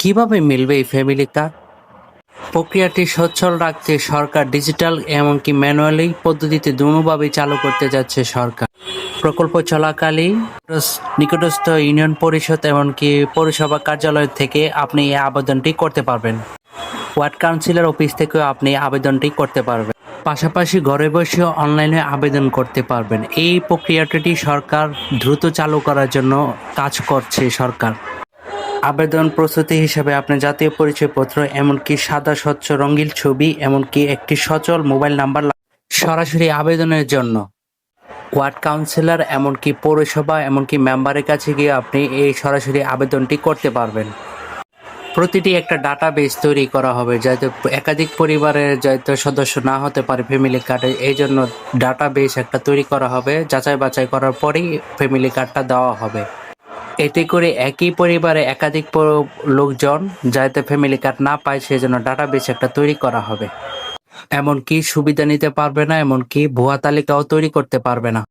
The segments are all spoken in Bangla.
কিভাবে মিলবে এই ফ্যামিলি কার্ড? প্রক্রিয়াটি সচ্ছল রাখতে সরকার ডিজিটাল এমনকি ম্যানুয়ালি পদ্ধতিতে দুভাবেই চালু করতে যাচ্ছে সরকার। প্রকল্প চলাকালীন নিকটস্থ ইউনিয়ন পরিষদ এমনকি পৌরসভা কার্যালয় থেকে আপনি এই আবেদনটি করতে পারবেন। ওয়ার্ড কাউন্সিলর অফিস থেকেও আপনি আবেদনটি করতে পারবেন। পাশাপাশি ঘরে বসে অনলাইনে আবেদন করতে পারবেন। এই প্রক্রিয়াটি সরকার দ্রুত চালু করার জন্য কাজ করছে সরকার। আবেদন প্রস্তুতি হিসাবে আপনার জাতীয় পরিচয়পত্র এমনকি সাদা স্বচ্ছ রঙিন ছবি এমনকি একটি সচল মোবাইল নাম্বার সরাসরি আবেদনের জন্য ওয়ার্ড কাউন্সিলর এমনকি পৌরসভা এমনকি মেম্বারের কাছে গিয়ে আপনি এই সরাসরি আবেদনটি করতে পারবেন। প্রতিটি একটা ডাটাবেস তৈরি করা হবে যাতে একাধিক পরিবারের যাতে সদস্য না হতে পারে ফ্যামিলি কার্ডে, এই জন্য ডাটাবেস একটা তৈরি করা হবে। যাচাই বাছাই করার পরেই ফ্যামিলি কার্ডটা দেওয়া হবে। এতে করে একই পরিবারে একাধিক লোকজন যাতে ফ্যামিলি কার্ড না পায় সেজন্য ডাটাবেস একটা তৈরি করা হবে। এমনকি সুবিধা নিতে পারবে না, এমনকি ভুয়া তালিকাও তৈরি করতে পারবে না।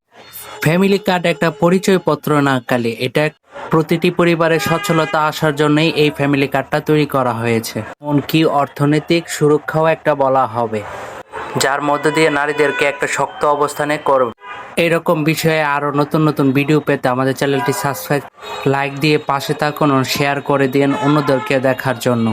ফ্যামিলি কার্ড একটা পরিচয়পত্র না কালে এটা প্রতিটি পরিবারের সচ্ছলতা আসার জন্যই এই ফ্যামিলি কার্ডটা তৈরি করা হয়েছে। এমনকি অর্থনৈতিক সুরক্ষাও একটা বলা হবে, যার মধ্য দিয়ে নারীদেরকে একটা শক্ত অবস্থানে করবে। এরকম বিষয়ে আরো নতুন নতুন ভিডিও পেতে আমাদের চ্যানেলটি সাবস্ক্রাইব লাইক দিয়ে পাশে থাকুন ও শেয়ার করে দিন অন্যদেরকে দেখার জন্য।